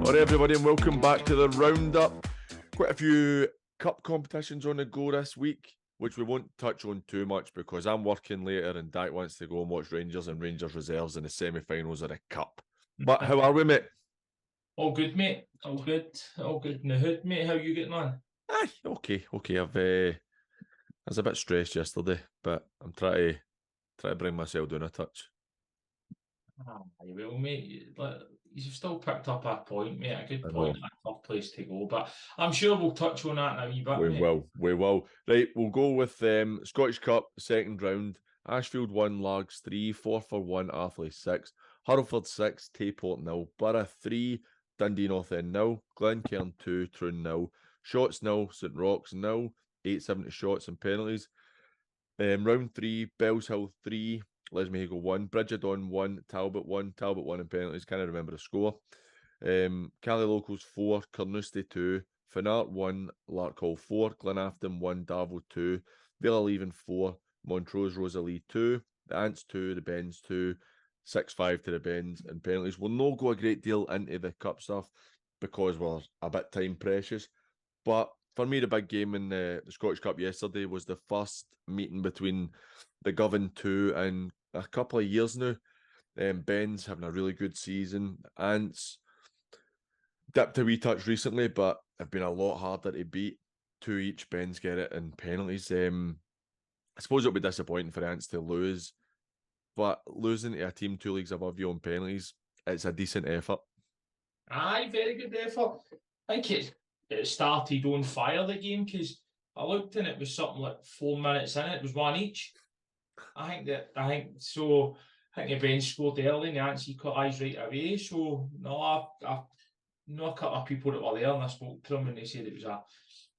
Alright everybody, and welcome back to the roundup. Quite a few cup competitions on the go this week, which we won't touch on too much because I'm working later and Dak wants to go and watch Rangers and Rangers reserves in the semi-finals of the cup. But how are we, mate? All good, mate. All good in the hood, mate. How you getting on? Aye, okay. I was a bit stressed yesterday, but I'm trying to bring myself down a touch. Well, mate, you've still picked up a point, mate. A good point, a tough place to go. But I'm sure we'll touch on that in a wee bit, mate. We will. Right, we'll go with Scottish Cup, second round. Ashfield 1, Largs 3, Forfar 1, Athley 6, Hurlford 6, Tayport 0, Borough 3, Dundee North End 0, Glencairn 2, Troon 0, Shots 0, St Rochs 0, 870 shots and penalties. Round 3, Bellshill 3, Lesmahago 1, Bridget-on 1, Talbot 1 and penalties. Can't remember the score. Cali Locals 4, Carnoustie 2, Fanart 1, Larkhall 4, Glenafton 1, Darvel 2, Villa Leven 4, Montrose Rosalie 2, the Ants 2, the Bens 2, 6-5 to the Bens and penalties. We'll not go a great deal into the cup stuff because we're a bit time precious. But for me, the big game in the Scottish Cup yesterday was the first meeting between the Govan 2 and a couple of years now. Ben's having a really good season. Ants dipped a wee touch recently, but have been a lot harder to beat. 2 each, Ben's get it, and penalties. I suppose it'll be disappointing for Ants to lose, but losing to a team 2 leagues above you on penalties, it's a decent effort. Aye, very good effort. I think it started on fire, the game, because I looked and it was something like 4 minutes in, it was 1 each. I think the bench scored early and the Ants equalised right away. So no, I know a couple of people that were there and I spoke to them and they said it was a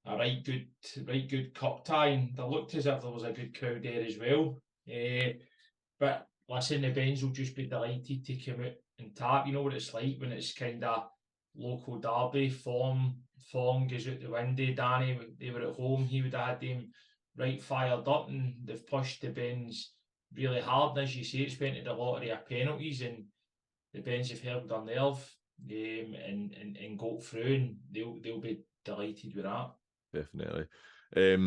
right good cup tie, and there looked as if there was a good crowd there as well. But listen, the Bens will just be delighted to come out and tap. You know what it's like when it's kind of local derby, form goes out the window. Danny, they were at home, he would have had them right fired up, and they've pushed the Bens really hard. And as you say, it's went to the lottery of penalties, and the Bens have held their nerve and got through, and they'll be delighted with that. Definitely.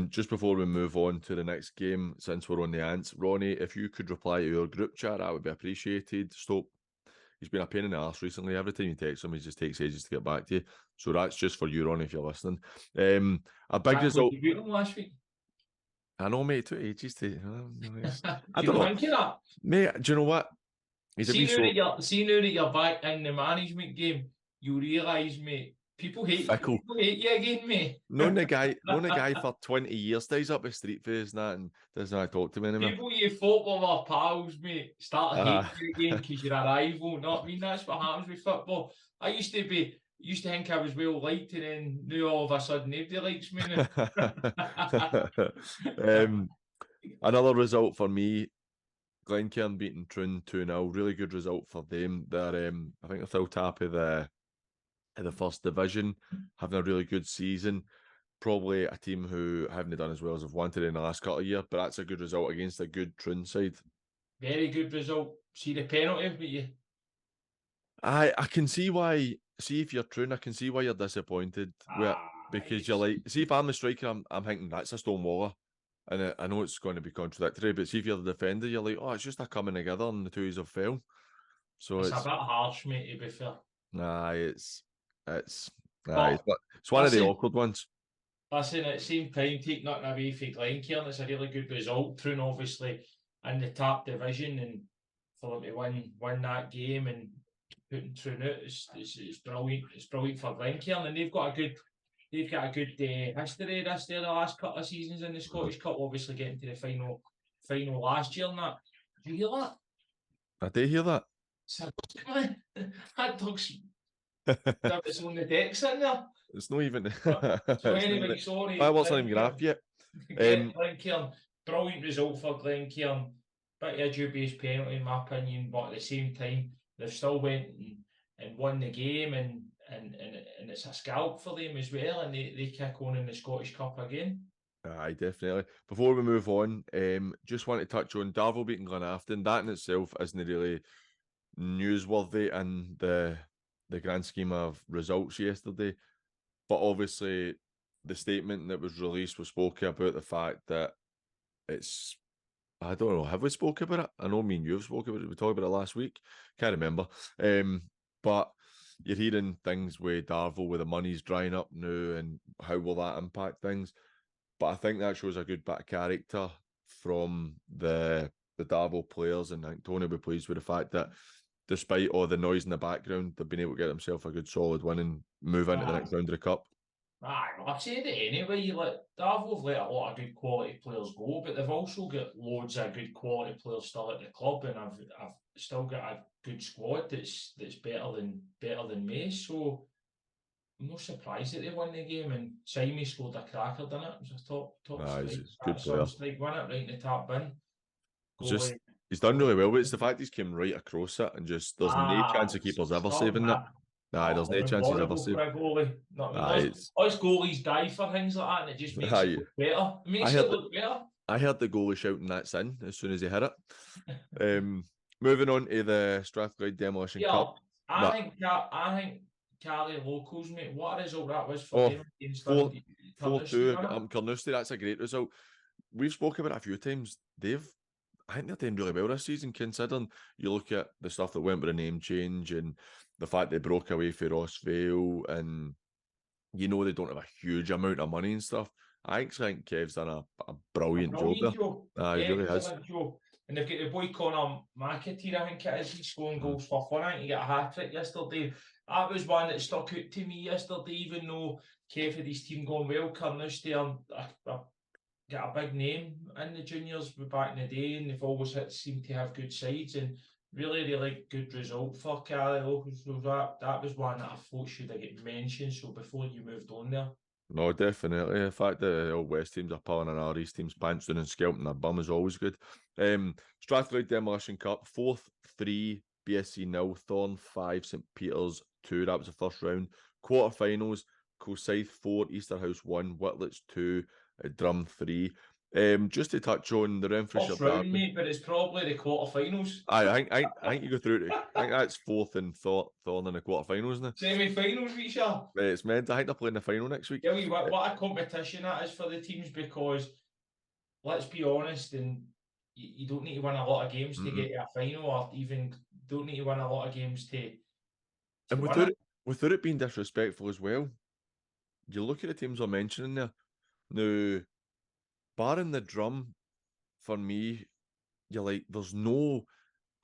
Just before we move on to the next game, since we're on the Ants, Ronnie, if you could reply to your group chat, that would be appreciated. Stop. He's been a pain in the arse recently. Every time you text him, he just takes ages to get back to you. So that's just for you, Ronnie, if you're listening. A big result. You beat him last week? I know, mate. It took ages to. I don't know. That? Mate, do you know what? See now that you're back in the management game, you realise, mate, people hate you again, mate. Known the guy for 20 years, stays up with street face and doesn't talk to me anymore. People you thought were our pals, mate, start hating you again because you're a rival. Not me. That's what happens with football. I used to think I was well liked, and then now all of a sudden nobody likes me now. Another result for me, Glencairn beating Troon 2-0. Really good result for them. They're I think they're still top of the First Division, having a really good season. Probably a team who haven't done as well as I've wanted in the last couple of years, but that's a good result against a good Troon side. Very good result. See the penalty, but you. I can see why. See, if you're Troon, I can see why you're disappointed. Because you're like, see, if I'm the striker, I'm thinking that's a stonewaller. And I know it's going to be contradictory, but see, if you're the defender, you're like, oh, it's just a coming together and the two have failed. So it's a bit harsh, mate, to be fair. It's one of the awkward ones. Listen, at the same time, take nothing away from Glencairn, it's a really good result. Troon obviously in the top division, and for them to win that game and putting Troon out, it's brilliant. It's brilliant for Glencairn, and they've got a good history this year, the last couple of seasons in the Scottish Cup, obviously getting to the final last year and that. Did you hear that? I did hear that. That dog's it's on the decks in there. It's not even. So anyway, sorry. Fireworks not even off yet. Glencairn, brilliant result for Glencairn. Bit of a dubious penalty in my opinion, but at the same time, they've still went and won the game, and it's a scalp for them as well, and they kick on in the Scottish Cup again. Aye, definitely. Before we move on, just want to touch on Darvel beating Glenafton. That in itself isn't really newsworthy in the the grand scheme of results yesterday. But obviously, the statement that was released was spoken about the fact that it's, I don't know, have we spoke about it? I know me and you have spoken about it. We talked about it last week. Can't remember. But you're hearing things with Darvel, where the money's drying up now, and how will that impact things? But I think that shows a good bit of character from the Darvel players, and I think Tony will be pleased with the fact that despite all the noise in the background, they've been able to get themselves a good solid win and move into the next round of the cup. I've said it anyway. Darvel have let a lot of good quality players go, but they've also got loads of good quality players still at the club, and I've still got a good squad that's better than me. So I'm not surprised that they won the game, and Simon scored a cracker, didn't it? It was a top strike. He's a good player. Strike, won it right in the tap bin. He's done really well, but it's the fact he's came right across it and just there's no chance of keepers ever saving that. There's no chance he's ever saving it. Us goalies die for things like that, and it just makes it look better. It makes it look better. I heard the goalie shouting that's in as soon as he hit it. Moving on to the Strathclyde Demolition Cup. I think Cali locals, mate. What a result that was for them against 4-2 up Carnoustie. That's a great result. We've spoken about it a few times. I think they're doing really well this season, considering you look at the stuff that went with the name change and the fact they broke away for Rossvale, and they don't have a huge amount of money and stuff. I actually think Kev's done a brilliant job there. He really has. And they've got the boy Connor McAteer, I think it is. He's scoring goals for fun. I think he got a hat-trick yesterday. That was one that stuck out to me yesterday, even though Kev had his team going well. Carnoustie got a big name in the juniors back in the day, and they've always seemed to have good sides, and really good result for Cali. So that was one that I thought should have get mentioned. So before you moved on there. No, definitely. The fact that the old West teams are pulling in our East teams pants down and scalping their bum is always good. Strathclyde Demolition Cup, Fourth 3, BSC 0, Thorn 5, St Peters 2. That was the first round. Quarterfinals, Kilsyth 4, Easterhouse 1, Whitlets 2, Drum 3. Just to touch on the Renfrewshire First round, mate, but it's probably the quarterfinals. I think you go through to. I think that's fourth and Thorn in the quarterfinals now. Semi-finals, Richard. It's meant. I think they're playing the final next week. Yeah, what a competition that is for the teams, because let's be honest, and you don't need to win a lot of games to get to a final, or even don't need to win a lot of games to and without it being disrespectful as well, you look at the teams I'm mentioning there. Now, barring the Drum, for me, you're like, there's no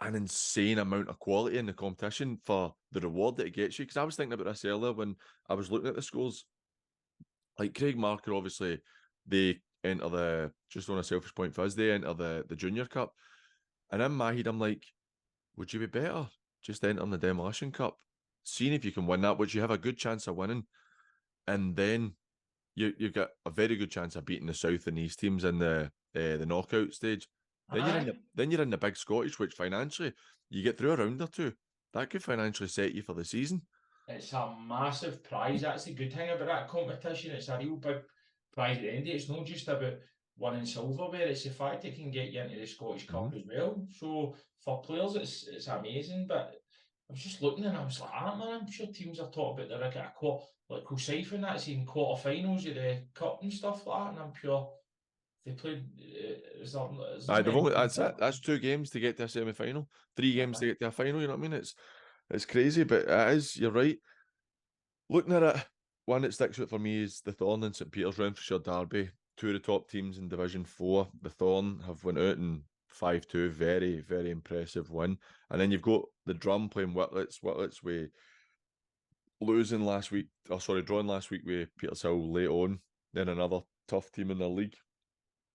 an insane amount of quality in the competition for the reward that it gets you. Because I was thinking about this earlier when I was looking at the scores. Like Craig Marker, obviously, they enter just on a selfish point for us, they enter the Junior Cup. And in my head, I'm like, would you be better just entering the Demolition Cup? Seeing if you can win that, which you have a good chance of winning. And then you've got a very good chance of beating the South and East teams in the knockout stage. Then you're in the Big Scottish, which financially you get through a round or two. That could financially set you for the season. It's a massive prize. That's the good thing about that competition. It's a real big prize at the end of it. It's not just about winning silverware. It's the fact it can get you into the Scottish Cup as well. So for players, it's amazing. But I was just looking and I was like, man, I'm sure teams are talking about they're like like Kilsyth and that's in quarterfinals of the cup and stuff like that, and I'm sure they played. That's it. That's 2 games to get to a semi-final, 3 games to get to a final. You know what I mean? It's crazy, but it is. You're right. Looking at it, one that sticks out for me is the Thorn and St Peters Renfrewshire derby. 2 of the top teams in Division 4. The Thorn have went out in 5-2. Very, very impressive win. And then you've got the Drum playing Whitlets. Whitlets with drawing last week with Petershill late on. Then another tough team in the league.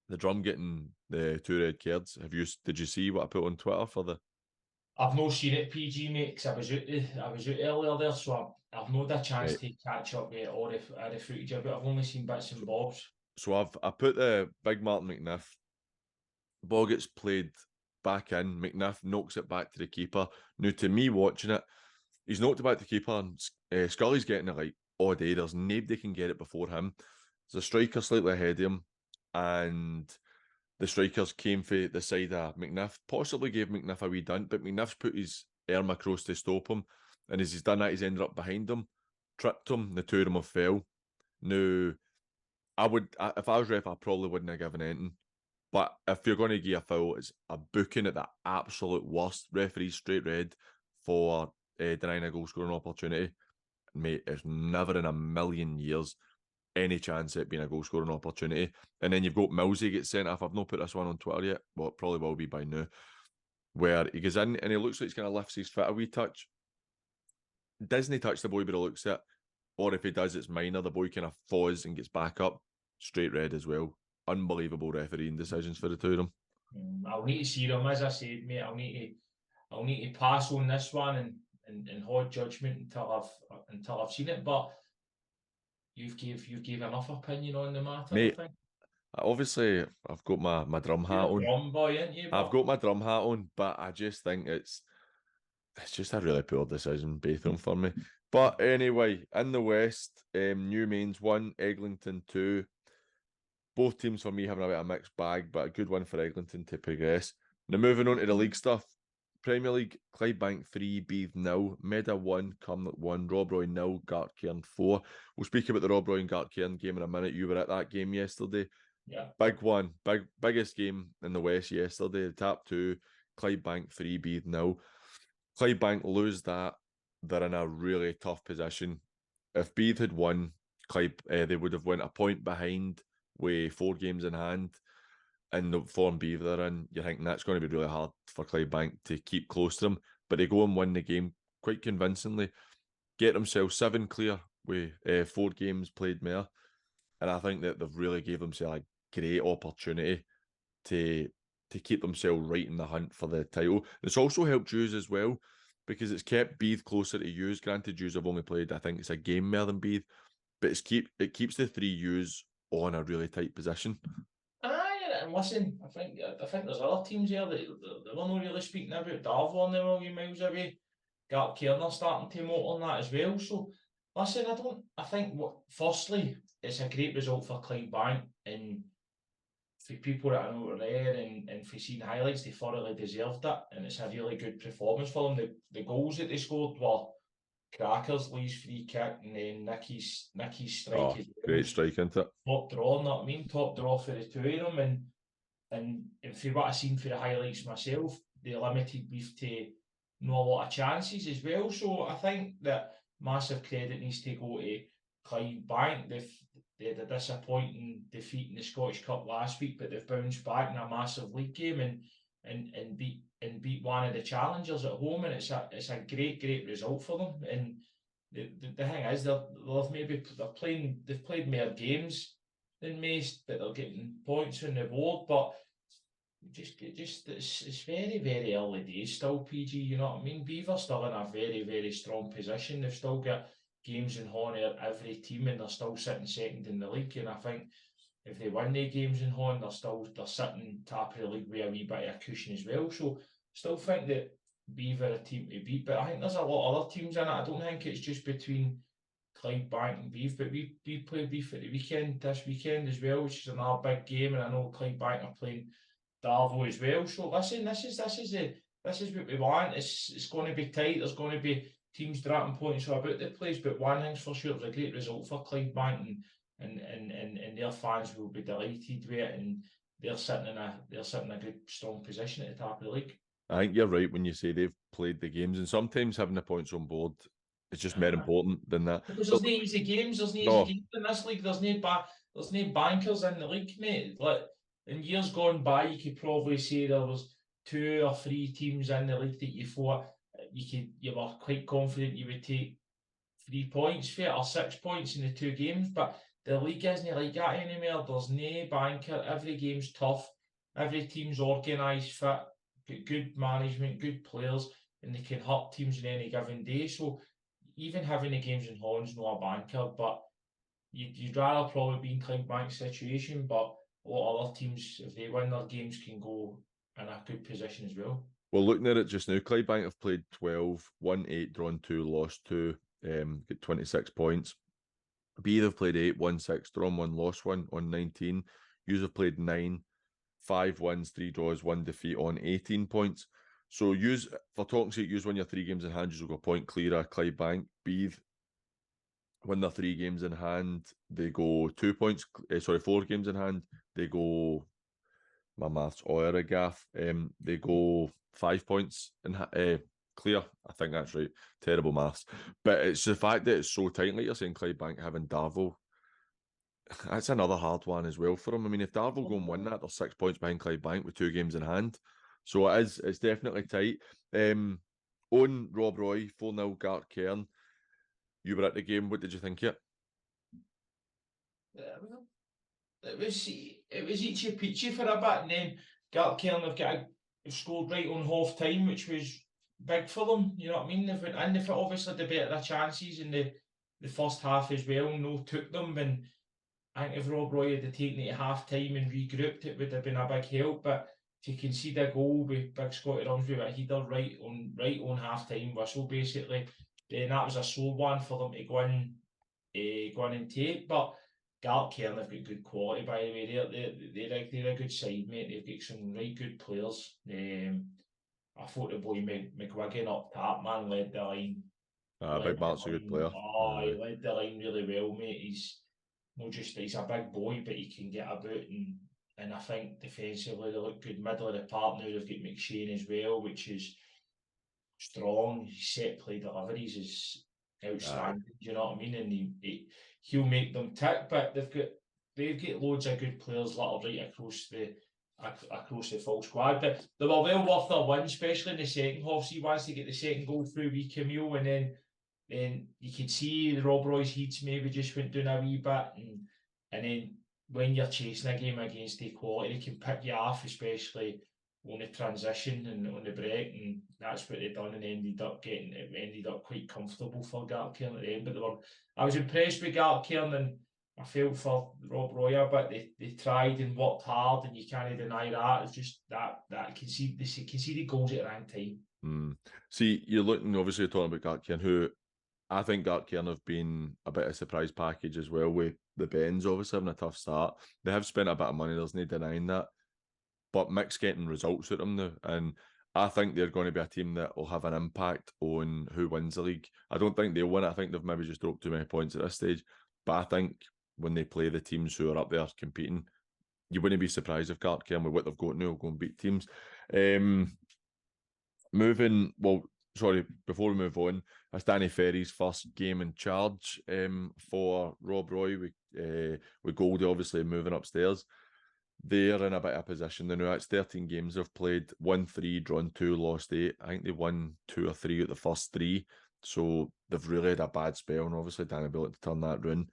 The Drum getting the 2 red cards. Did you see what I put on Twitter for the? I've not seen it, PG, mate, because I was out earlier there, so I've not had a chance to catch up with all the footage of it. I've only seen bits and bobs. So I put the big Martin McNiff. Ball gets played back in. McNiff knocks it back to the keeper. Now, to me, watching it, he's knocked it back to the keeper, and Scully's getting it like all day. There's nobody can get it before him. There's a striker slightly ahead of him, and the strikers came for the side of McNiff. Possibly gave McNiff a wee dint, but McNiff's put his arm across to stop him. And as he's done that, he's ended up behind him, tripped him, the two of them have fell. Now, if I was ref, I probably wouldn't have given anything. But if you're going to give a foul, it's a booking at the absolute worst. Referees straight red for denying a goal scoring opportunity. Mate, there's never in a million years any chance at being a goal scoring opportunity. And then you've got Millsy gets sent off. I've not put this one on Twitter yet. Well, it probably will be by now. Where he goes in and he looks like he's going to lift his foot a wee touch. Doesn't he touch the boy, but he looks at it. Or if he does, it's minor. The boy kind of falls and gets back up. Straight red as well. Unbelievable refereeing decisions for the two of them. I'll need to see them, as I said, mate. I'll need to pass on this one and hold judgment until I've seen it. But you've gave enough opinion on the matter, Mate, I think. Obviously, I've got my drum hat on. Drum boy, ain't you? I've got my drum hat on, but I just think it's just a really poor decision, Beith for me. But anyway, in the West, New Mains 1, Eglinton 2. Both teams for me having a bit of a mixed bag, but a good one for Eglinton to progress. Now moving on to the league stuff. Premier League, Clydebank 3, Beith 0, Meda 1, Cumnock 1, Rob Roy 0, Gartcairn 4. We'll speak about the Rob Roy and Gartcairn game in a minute. You were at that game yesterday. Yeah. Big one. Biggest game in the West yesterday. The top 2, Clydebank 3, Beith 0. Clydebank lose that. They're in a really tough position. If Beith had won, they would have went a point behind with 4 games in hand. In the form Beith they're in, you're thinking that's going to be really hard for Clydebank to keep close to them. But they go and win the game quite convincingly, get themselves 7 clear with 4 games played more. And I think that they've really gave themselves a great opportunity to keep themselves right in the hunt for the title. It's also helped Jews as well, because it's kept Beith closer to Jews. Granted, Jews have only played, I think it's a game more than Beith, but it keeps the 3 Jews on a really tight position. And listen, I think there's other teams here that we're not really speaking about. Darvel and them a wee miles away. Gartcairn are starting to motor on that as well. So listen, I think firstly, it's a great result for Clydebank, and for people that I know were there and for seeing highlights, they thoroughly deserved it, and it's a really good performance for them. The goals that they scored were crackers. Lee's free kick and then Nicky's strike. Oh, great strike, isn't it? Top draw, know what I mean? Top draw for the two of them, and for what I've seen for the highlights myself, they limited Beith to not a lot of chances as well. So I think that massive credit needs to go to Clydebank. They had a disappointing defeat in the Scottish Cup last week, but they've bounced back in a massive league game and beat one of the challengers at home, and it's a great result for them. And the thing is, they've played more games than most, but they're getting points on the board. But it's very early days still, PG. You know what I mean? Beaver still in a very strong position. They've still got games in hand every team, and they're still sitting second in the league. And I think if they win their games in hand, they're sitting top of the league with a wee bit of a cushion as well. So still think that Beaver are a team to beat, but I think there's a lot of other teams in it. I don't think it's just between Clydebank and Beith, but we play Beith at the this weekend as well, which is another big game, and I know Clydebank are playing Darvel as well. So listen, this is what we want. It's going to be tight. There's going to be teams dropping points about the place, but one thing's for sure, it's a great result for Clydebank, and their fans will be delighted with it, and they're sitting in a good strong position at the top of the league. I think you're right when you say they've played the games, and sometimes having the points on board is just more important than that. Because there's no easy games. There's no easy games in this league. There's no bankers in the league, mate. Like in years gone by, you could probably say there was 2 or 3 teams in the league that you thought you were quite confident you would take 3 points for it or 6 points in the 2 games. But the league isn't like that anymore. There's no banker. Every game's tough. Every team's organised, fit, good management, good players, and they can hurt teams in any given day. So even having the games in hand's not a banker, but you'd rather probably be in Clydebank's situation. But a lot of other teams, if they win their games, can go in a good position as well. Well, looking at it just now, Clydebank have played 12, won 8, drawn 2, lost 2, got 26 points. Beith have played 8, won 6, drawn 1, lost 1 on 19. Yous have played 9, 5 wins, 3 draws, 1 defeat on 18 points. So for talking sake, use win your 3 games in hand, you will go point clear of Clydebank. Beith win their 3 games in hand, they go 2 points, 4 games in hand, they go, my maths, gaff, they go 5 points in clear. I think that's right. Terrible maths. But it's the fact that it's so tight, like you're saying, Clydebank having Darvel. That's another hard one as well for them. I mean, if Darvel go and win that, they're 6 points behind Clydebank with 2 games in hand. So it's definitely tight. Owen Rob Roy, 4-0 Gart Cairn. You were at the game. What did you think of it? It was eachy peachy for a bit, and then Gart Cairn have scored right on half time, which was big for them. You know what I mean? They've obviously the better chances in the first half as well. No took them, and I think if Rob Roy had taken it at half time and regrouped, it would have been a big help. But to concede a goal with big Scotty Rumsby, but he did right on half time whistle basically, then that was a slow one for them to go in and take. But Galt Cairn have got good quality, by the way. They're a good side, mate. They've got some right good players. I thought the boy McGuigan up top, man, led the line. Big Mark's a good player. He led the line really well, mate. He's a big boy, but he can get about, and I think defensively they look good. Middle of the park now, they've got McShane as well, which is strong. His set play deliveries is outstanding. Do you know what I mean? And he'll make them tick. But they've got loads of good players littered right across the full squad. But they were well worth their win, especially in the second half. So he wants to get the second goal through with Camille, and then you could see the Rob Roy's heats maybe just went down a wee bit, and then when you're chasing a game against equality, they can pick you off, especially on the transition and on the break, and that's what they've done, and ended up quite comfortable for Gart Cairn at the end. But I was impressed with Gart Cairn, and I felt for Rob Roy a bit. They tried and worked hard, and you can't deny that. It's just that conceded goals at the wrong time. See, you're looking, obviously, talking about Gart Cairn, who I think Gart Cairn have been a bit of a surprise package as well, with the Bens obviously having a tough start. They have spent a bit of money, there's no denying that. But Mick's getting results with them now, and I think they're going to be a team that will have an impact on who wins the league. I don't think they'll win it. I think they've maybe just dropped too many points at this stage. But I think when they play the teams who are up there competing, you wouldn't be surprised if Gart Cairn, with what they've got now, will go and beat teams. Before we move on, that's Danny Ferry's first game in charge for Rob Roy, with Goldie obviously moving upstairs. They're in a bit of position. They know it's 13 games they've played, won 3, drawn 2, lost 8. I think they won 2 or 3 out the first 3. So they've really had a bad spell, and obviously Danny Bullock to turn that round.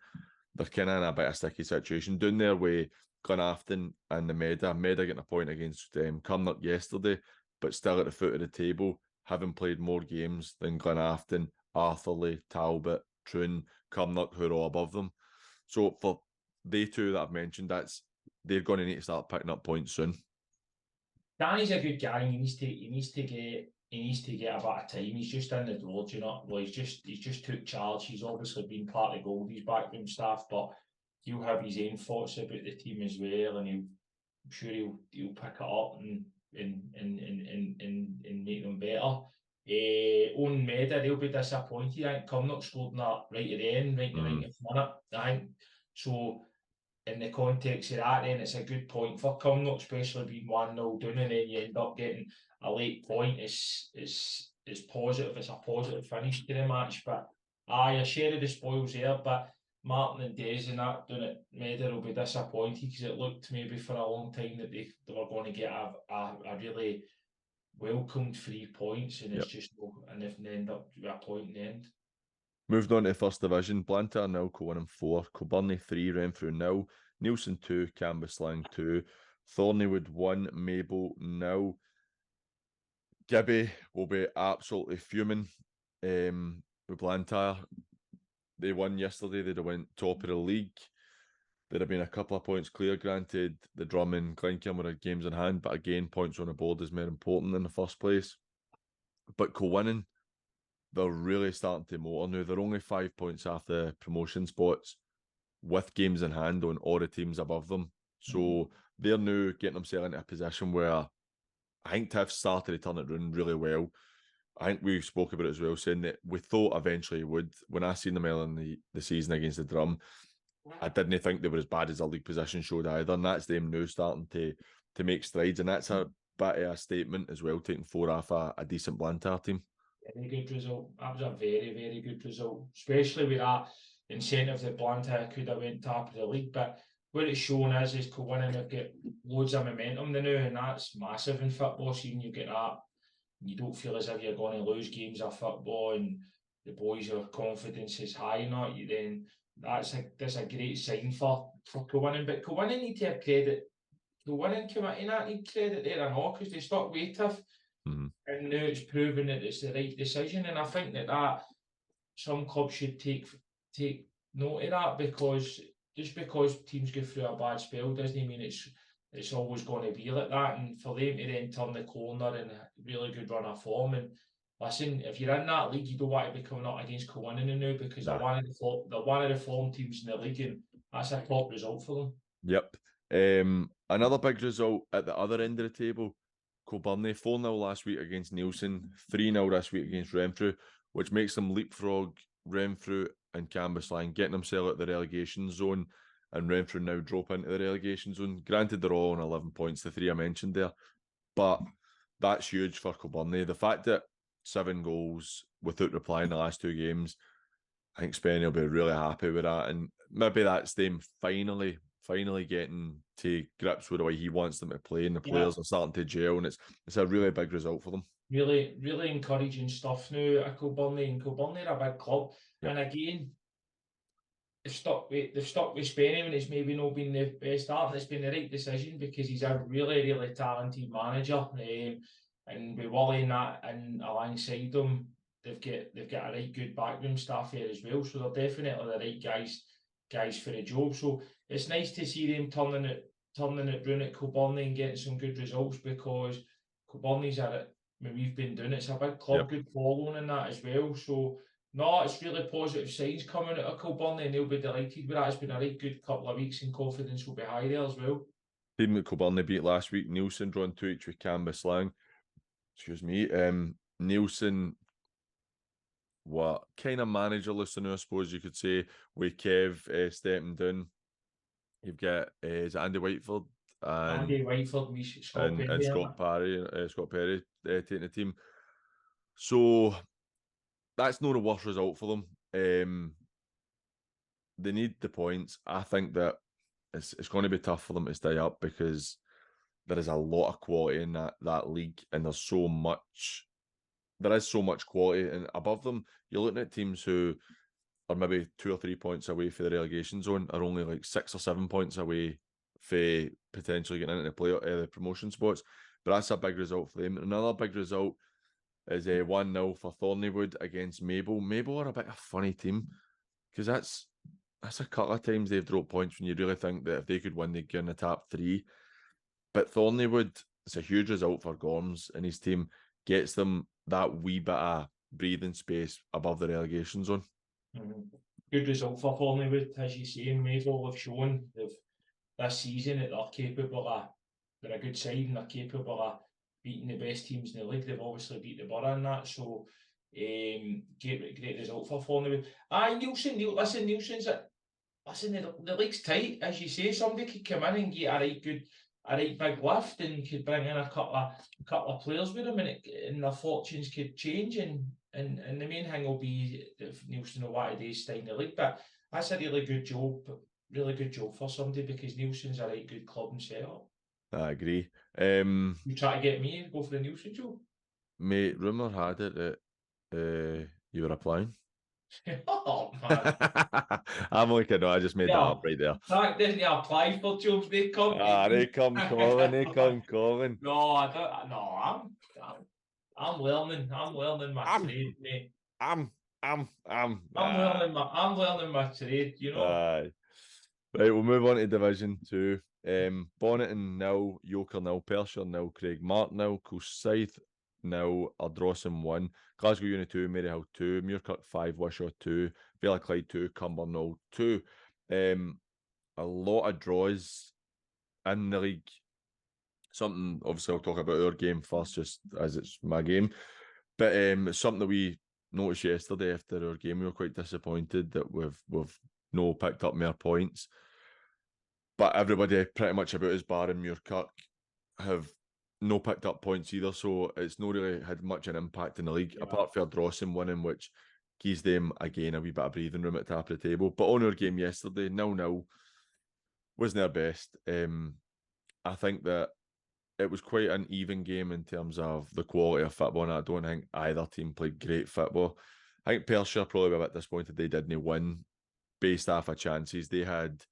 They're kind of in a bit of a sticky situation down there with Glenafton and the Meda. Meda getting a point against Kilwinning yesterday, but still at the foot of the table, having played more games than Glenafton, Arthurlie, Talbot, Troon, Kilwinning, who are all above them. So for they two that I've mentioned, they're going to need to start picking up points soon. Danny's a good guy. He needs to get a bit of time. He's just in the door, you know. Well, he's just took charge. He's obviously been part of Goldie's backroom staff, but he'll have his own thoughts about the team as well, and I'm sure he'll pick it up and make them better. On Meda, they'll be disappointed. I think Kilwinning scored that right at the end, right in the 90th minute. I think so. In the context of that, then it's a good point for Kilwinning, especially being 1-0 down, and then you end up getting a late point. It's positive. It's a positive finish to the match. But a share of the spoils there. But Martin and Des and that doing it, Meda will be disappointed, because it looked maybe for a long time that they were going to get a really welcomed 3 points, and it's just and if they end up with a point in the end. Moved on to the First Division, Blantyre 0, Kilwinning 4, Kilburnie 3, Renfrew 0, Neilson 2, Cambuslang 2, Thornywood 1, Mabel 0. Gibby will be absolutely fuming with Blantyre. They won yesterday, they'd have went top of the league. There'd have been a couple of points clear, granted. The Drum and Glencairn were games in hand, but again, points on the board is more important in the first place. But Kilwinning, they're really starting to motor now. They're only 5 points off the promotion spots with games in hand on all the teams above them. So they're now getting themselves into a position where I think Tiff started to turn it around really well. I think we spoke about it as well, saying that we thought eventually he would. When I seen them early in the season against the Drum, I didn't think they were as bad as the league position showed either. And that's them now starting to make strides. And that's a bit of a statement as well, taking 4 off a decent Blantyre team. Very good result. That was a very, very good result, especially with that incentive that Blantyre could have went top of the league. But what it's shown is Kilwinning have got loads of momentum now, and that's massive in football. Seeing you get that, you don't feel as if you're going to lose games of football, and the boys' confidence is high. Not you then. That's a great sign for Kilwinning. But Kilwinning need to have credit. Kilwinning committee that need credit there and all, because they stuck with tough. And now it's proven that it's the right decision, and I think that some clubs should take note of that, because just because teams go through a bad spell doesn't mean it's always going to be like that. And for them to then turn the corner and a really good run of form, and listen, if you're in that league, you don't want to be coming up against Kilwinning now, because they're one of the form teams in the league, and that's a top result for them. Yep. Another big result at the other end of the table. Kilbirnie 4-0 last week against Nielsen, 3-0 this week against Renfrew, which makes them leapfrog Renfrew and Cambuslang, getting themselves out of the relegation zone, and Renfrew now drop into the relegation zone. Granted, they're all on 11 points, the 3 I mentioned there, but that's huge for Kilbirnie. The fact that 7 goals without reply in the last 2 games, I think Spenny will be really happy with that, and maybe that's them finally getting to grips with the way he wants them to play, and the players are starting to gel, and it's a really big result for them. Really, really encouraging stuff now at Kilbirnie, and Kilbirnie are a big club. Yep. And again, they've stuck with Spenny when it's maybe not been the best start, and it's been the right decision, because he's a really, really talented manager. And with Wally and alongside them, they've got a right good backroom staff here as well. So they're definitely the right guys for the job. So it's nice to see them turning it round at Kilbirnie and getting some good results, because Kilbirnie's when we've been doing it's a big club, good following in that as well. So no, it's really positive signs coming out of Kilbirnie, and they'll be delighted with that. It's been a right good couple of weeks, and confidence will be high there as well. Team that Kilbirnie beat last week, Nielsen, drawn 2-2 with Cambuslang. Excuse me. Nielsen, what kind of managerless, I suppose you could say, with Kev stepping down. You've got is Andy Whiteford and Scott Perry taking the team. So that's not a worse result for them. They need the points. I think that it's going to be tough for them to stay up, because there is a lot of quality in that league, and there is so much quality. And above them, you're looking at teams who are maybe 2 or 3 points away for the relegation zone, are only like 6 or 7 points away for potentially getting into the promotion spots. But that's a big result for them. Another big result is 1-0 for Thorneywood against Mabel. Mabel are a bit of a funny team, because that's a couple of times they've dropped points when you really think that if they could win, they'd get in the top 3. But Thorneywood, it's a huge result for Gorms, and his team gets them that wee bit of breathing space above the relegation zone. Good result for Thorneywood, as you say. Mabel have shown this season that they're capable of, they're a good side, and they're capable of beating the best teams in the league. They've obviously beat the Borough in that, so great result for Thorneywood. Nielsen's the league's tight, as you say. Somebody could come in and get a right big lift, and could bring in a couple of players with them, and their fortunes could change, and the main thing will be if Nielsen will want to do stay in the league. But that's a really good job for somebody, because Nielsen's a right good club and set up. I agree. You try to get me to go for the Nielsen job? Mate, rumour had it that you were applying. Oh man. I'm only kidding. I just made that up right there. Frank doesn't apply for jobs, they come. They come calling. No, I don't. No, I'm learning my trade, mate. I'm learning my trade, you know. Right, we'll move on to Division 2. Bonneton 0, Yoker 0, Pershore 0, Craig Martin 0, Coolside 0, Ardrossan 1, Glasgow Uni 2, Maryhill 2, Muirkirk 5, Wishaw 2, Vela Clyde 2, Cumbernauld 2. A lot of draws in the league. something, obviously I'll talk about our game first, just as it's my game. But it's something that we noticed yesterday after our game. We were quite disappointed that we've no picked up more points. But everybody pretty much about us, barring Muirkirk, have no picked up points either. So it's not really had much an impact in the league, apart from Ardrossan winning, which gives them again a wee bit of breathing room at the top of the table. But on our game yesterday, 0-0 wasn't their best. I think that it was quite an even game in terms of the quality of football, and I don't think either team played great football. I think Perthshire probably a bit disappointed they didn't win based off of chances. They had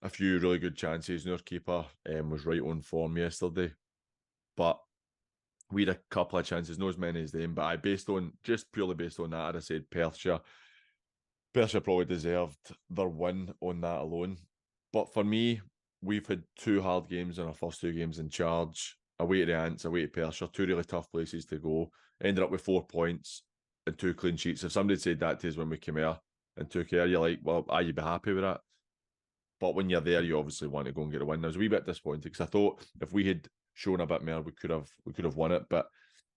a few really good chances, and our keeper was right on form yesterday. But we had a couple of chances, not as many as them, but purely based on that, I'd have said Perthshire probably deserved their win on that alone. But for me, we've had 2 hard games in our first 2 games in charge. Away to the Ants, away to Perthshire, 2 really tough places to go. Ended up with 4 points and 2 clean sheets. If somebody said that to us when we came here and took care, you're like, well, are you be happy with that? But when you're there, you obviously want to go and get a win. I was a wee bit disappointed because I thought if we had shown a bit more, we could have won it. But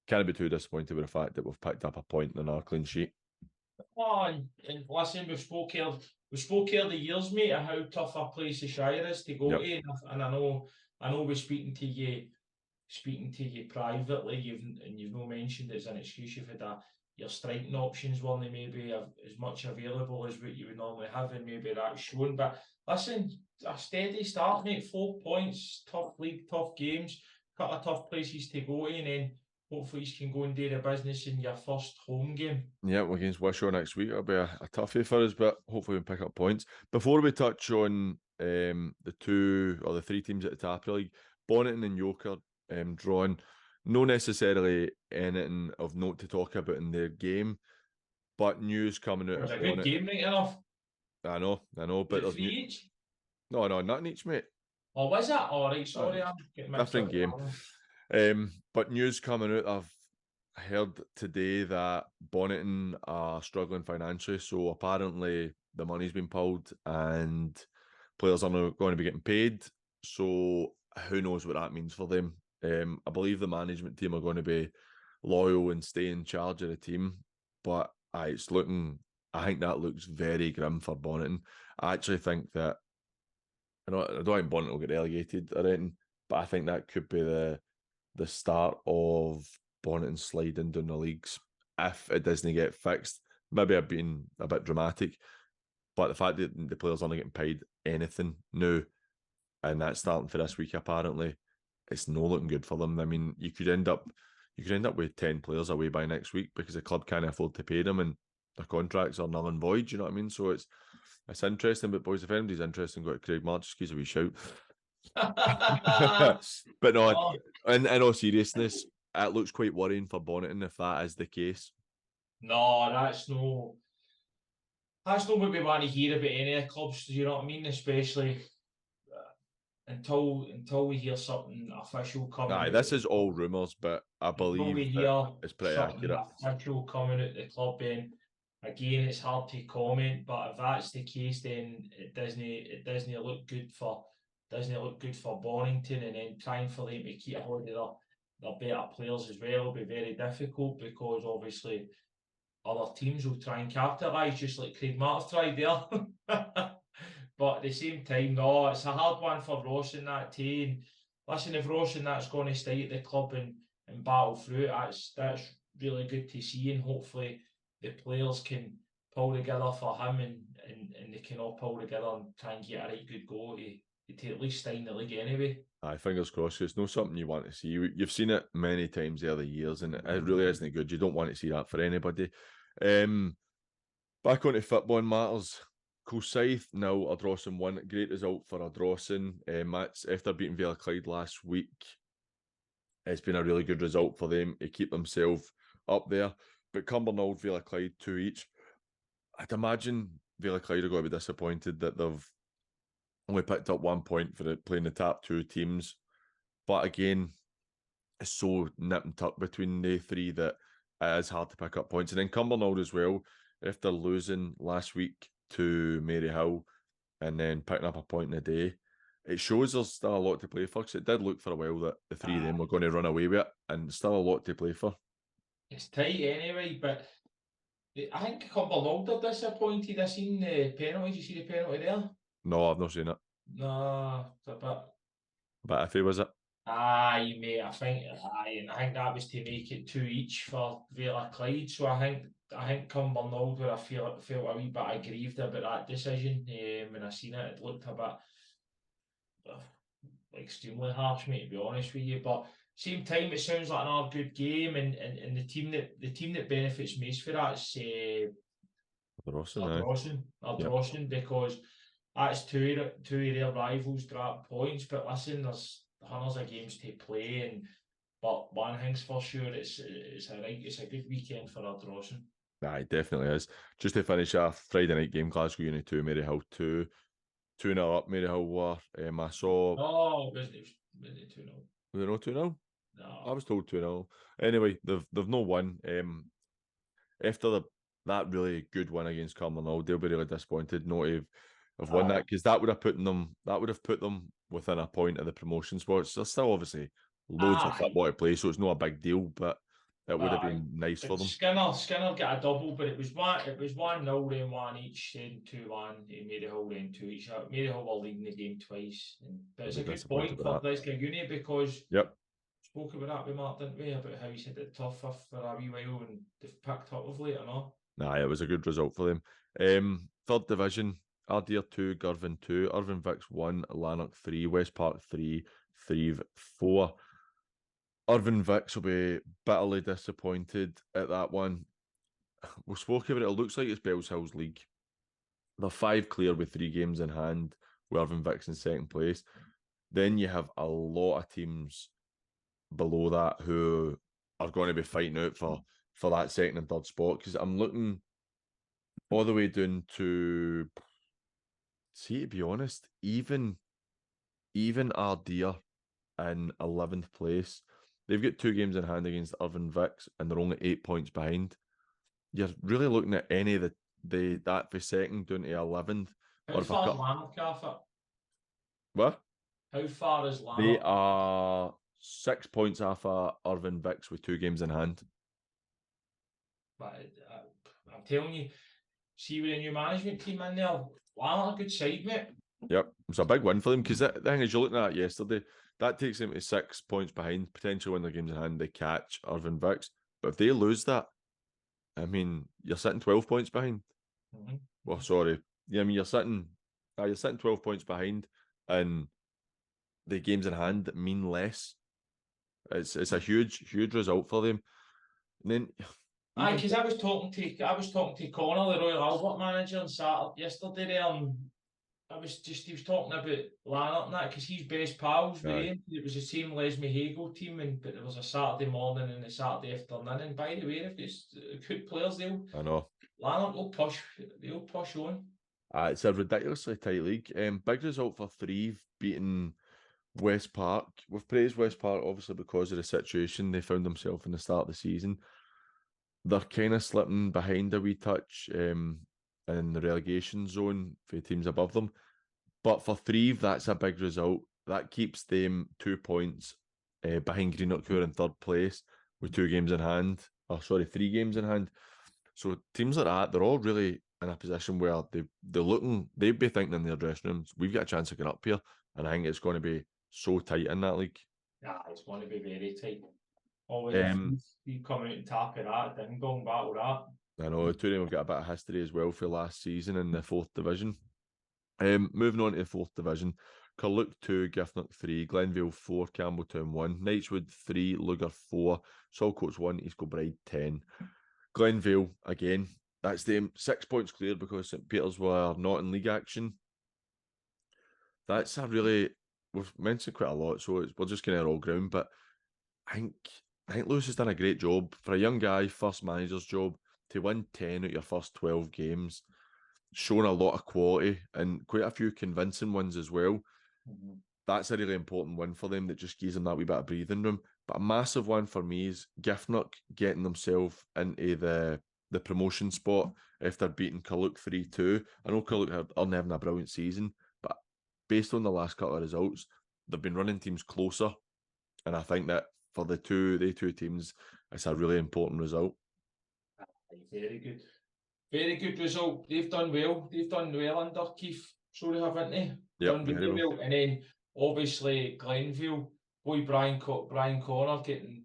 can't be too disappointed with the fact that we've picked up a point in our clean sheet. Oh, and listen, we've spoke here the years, mate, of how tough a place the Shire is to go to, and I know we're speaking to you privately. You've not mentioned it as an excuse. You've had your striking options weren't maybe as much available as what you would normally have, and maybe that's shown. But listen, a steady start, mate. 4 points, tough league, tough games, couple of tough places to go to, and then hopefully you can go and do the business in your first home game. Yeah, we're against Wishaw next week. It'll be a toughie for us, but hopefully we can pick up points. Before we touch on the 2 or the 3 teams at the top of the league, Bonnyton and Yoker drawn. No necessarily anything of note to talk about in their game, but news coming out It was of a good Bonnyton. game, right enough. I know, but there's 3 each? No, nothing each, mate. Oh, was it? All right, sorry, I'm getting mixed different up. game. But news coming out, I've heard today that Bonnyton are struggling financially, so apparently the money's been pulled and players are not going to be getting paid. So who knows what that means for them. I believe the management team are going to be loyal and stay in charge of the team, but I think that looks very grim for Bonnyton. I actually think that I don't think Bonnyton will get relegated or anything, but I think that could be the start of Bonnyton sliding down the leagues if it doesn't get fixed. Maybe I've been a bit dramatic, but the fact that the players aren't getting paid anything now, and that's starting for this week apparently, it's no looking good for them. I mean, you could end up with 10 players away by next week because the club can't afford to pay them and their contracts are null and void, you know what I mean? So it's interesting, but boys, if anybody's interested, go to Craig March, just give us a wee shout. But no, in all seriousness, it looks quite worrying for Bonnyton if that is the case. No, that's no what we want to hear about any of the clubs, you know what I mean? Especially until we hear something official coming out. This is all rumours, but I believe it's pretty accurate. Official coming out the club, then again it's hard to comment, but if that's the case, then it doesn't look good for Bonnyton, and then trying for them to keep hold of their better players as well will be very difficult, because obviously other teams will try and capitalise, just like Craig Mart's tried there. But at the same time, no, it's a hard one for Ross in that team. Listen, if Ross in that's going to stay at the club and battle through it, that's really good to see, and hopefully the players can pull together for him, and they can all pull together and try and get a right good goal to at least stay in the league anyway. Fingers crossed. It's not something you want to see. You've seen it many times the other years, and it really isn't good. You don't want to see that for anybody. Back onto football matters. Kilsyth 0, Ardrossan 1. Great result for Ardrossan. That's after beating Clyde last week. It's been a really good result for them to keep themselves up there. But Cumbernauld, Clyde 2 each. I'd imagine Clyde are going to be disappointed that they've only picked up 1 point for playing the top 2 teams. But again, it's so nip and tuck between the 3 that it is hard to pick up points. And then Cumbernauld as well, after losing last week to Maryhill and then picking up a point in a day, it shows there's still a lot to play for, because it did look for a while that the three of them were going to run away with it, and still a lot to play for. It's tight anyway, but I think Cumbernauld are disappointed. I seen the penalty. Did you see the penalty there? No, I've not seen it. No, it's a bit. But if he was it? Aye, mate. I think that was to make it 2 each for Villa Clyde. So I think Cumbernauld would have felt a wee bit aggrieved about that decision. When I seen it, it looked a bit extremely harsh, mate, to be honest with you. But same time, it sounds like another good game, and the team that benefits most for that is Ardrossan, because that's two of their rivals drop points. But listen, there's hundreds of games to play, but one thing's for sure, it's a good weekend for Ardrossan. Aye, it definitely is. Just to finish off, Friday night game, Glasgow Uni 2, Maryhill 2. 2-0 up, Maryhill were. I saw... Oh, was it 2-0? Was it not 2-0? No. I was told 2-0. Anyway, they've no won. After that really good win against Cumbernauld, they'll be really disappointed not to have won that, because that would have put them within a point of the promotion spots. There's still obviously loads of football to play, so it's not a big deal, but it would have been nice for them. Skinner got a double, but it was 1-0, then 1 each, then 2-1, Maryhill, then 2 each. Maryhill were leading the game twice, but it's a good point for Glasgow Uni, because spoke about that with Mark, didn't we? About how he said it tough for a wee while, and they've picked up of late, or not? Nah, it was a good result for them. Third Division, Ardere 2, Girvan 2, Irvine Vics 1, Lanark 3, West Park 3, Threave 4. Irvine Vics will be bitterly disappointed at that one. We spoke about it. It looks like it's Bells Hill's league. They're 5 clear with 3 games in hand, with Irvine Vics in second place. Then you have a lot of teams below that who are going to be fighting out for that second and third spot, because I'm looking all the way down to, see, to be honest, even Ardere in 11th place. They've got 2 games in hand against Irvine Vics, and they're only 8 points behind. You're really looking at any of that for second down to 11th. How far is Lanark off it? What? How far is Lanark? They are 6 points off Irvine Vics with 2 games in hand. But I'm telling you, see, with a new management team in there, Lanark a good side, mate. Yep, it's a big win for them, because the thing is, you're looking at it yesterday, that takes them to 6 points behind, potentially when their games in hand, they catch Irvine Vics. But if they lose that, I mean, you're sitting 12 points behind. Well, sorry. Yeah, I mean, you're sitting 12 points behind, and the games in hand mean less. It's a huge result for them. And then, because I was talking to Connor, the Royal Albert manager, on Saturday yesterday there. He was talking about Lanark and that, because he's best pals with him. It was the same Les Hagel team, but there was a Saturday morning and a Saturday afternoon. And by the way, if it's good players, Lanark will push on. It's a ridiculously tight league. Big result for Threave, beating West Park. We've praised West Park obviously because of the situation they found themselves in the start of the season. They're kind of slipping behind a wee touch in the relegation zone for teams above them. But for Threave, that's a big result. That keeps them 2 points behind Greenock, who are in third place with 2 games in hand. 3 games in hand. So teams like that, they're all really in a position where they'd be thinking in their dressing rooms, we've got a chance of getting up here. And I think it's going to be so tight in that league. Yeah, it's going to be very tight. Always you come out and tap at that, then going back with that. I know, the two of them have got a bit of history as well for last season in the Fourth Division. Moving on to the Fourth Division, Carluke 2, Giffnock 3, Glenvale 4, Campbelltown 1, Knightswood 3, Lugar 4, Saltcoats 1, East Kilbride 10. Glenvale, again, that's them 6 points clear because St Peters were not in league action. That's we've mentioned quite a lot, so we're just going to all ground, but I think Lewis has done a great job. For a young guy, first manager's job, to win 10 out of your first 12 games, shown a lot of quality and quite a few convincing ones as well. That's a really important win for them that just gives them that wee bit of breathing room. But a massive one for me is Giffnock getting themselves into the promotion spot after beating Carluke 3-2. I know Carluke are having a brilliant season, but based on the last couple of results, they've been running teams closer. And I think that for the two teams, it's a really important result. Very good. Very good result. They've done well. They've done well under Keith. Sorry, haven't they? Yep, Done really well. And then obviously Glenville, boy Brian Connor getting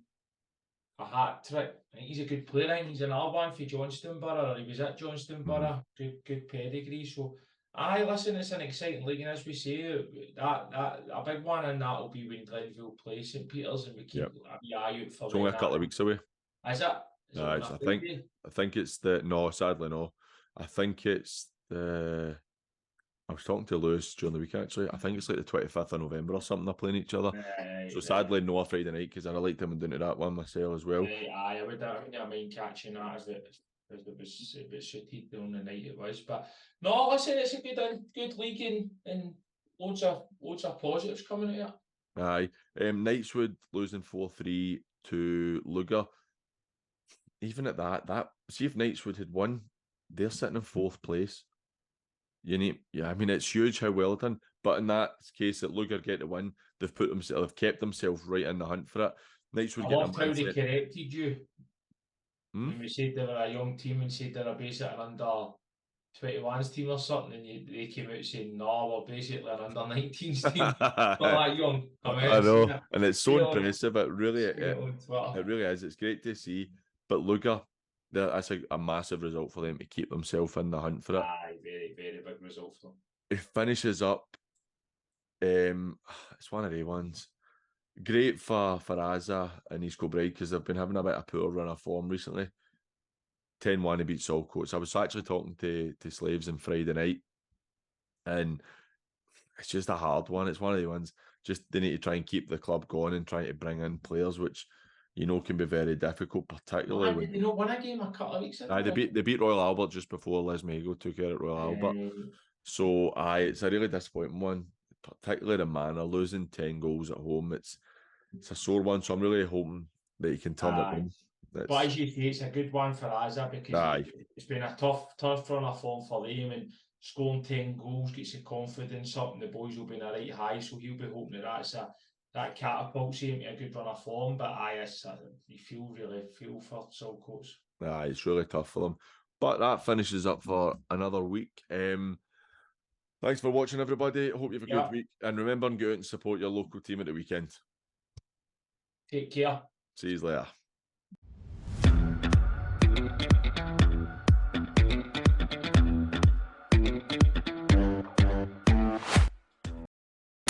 a hat trick. I think he's a good player. I think he's another one for Johnstonborough, or he was at Johnstonborough. Good pedigree. So aye, listen, it's an exciting league, and as we say, that a big one, and that will be when Glenville play St Peters, and we keep an eye out for. It's only a couple of weeks away. Is it? I think it's sadly no. I think it's the. I was talking to Lewis during the week actually. I think it's like the 25th of November or something. They're playing each other. So sadly, no a Friday night because I liked them and doing to that one myself as well. I would mind catching that as it was a bit suited on the night it was. But no, listen, it's a good league and loads of positives coming out of it. Aye. Knightswood losing 4-3 to Lugar. Even at that, see if Knightswood had won, they're sitting in 4th place. I mean, it's huge how well done. But in that case, that Lugar get to win, they've kept themselves right in the hunt for it. Knightswood I loved how they corrected you. When we said they were a young team and said they're basically an under 21s team or something, and they came out saying, no, we're basically an under 19s team. Not that young. I know, and it's so impressive. It really is. It's great to see. But Lugar, that's a massive result for them to keep themselves in the hunt for it. Aye, very, very big result for them. It finishes up. It's one of the ones. Great for Azza and East Kilbride because they've been having a bit of poor run of form recently. 10-1 to beat Saltcoats. I was actually talking to Slaves on Friday night, and it's just a hard one. It's one of the ones. Just they need to try and keep the club going and try to bring in players, which can be very difficult, particularly when they not won a game a couple of weeks ago. They beat Royal Albert just before Lismago took out at Royal Albert. So it's a really disappointing one, particularly the manner, losing 10 goals at home. It's a sore one, so I'm really hoping that he can turn it on. But as you say, it's a good one for Azza because it's been a tough run of form for them, and scoring 10 goals gets you confidence up, and the boys will be in a right high, so he'll be hoping that catapults him to a good run of form. But you really feel for Saltcoats. It's really tough for them. But that finishes up for another week. Thanks for watching, everybody. I hope you have a good week. And remember, go out and support your local team at the weekend. Take care. See you later.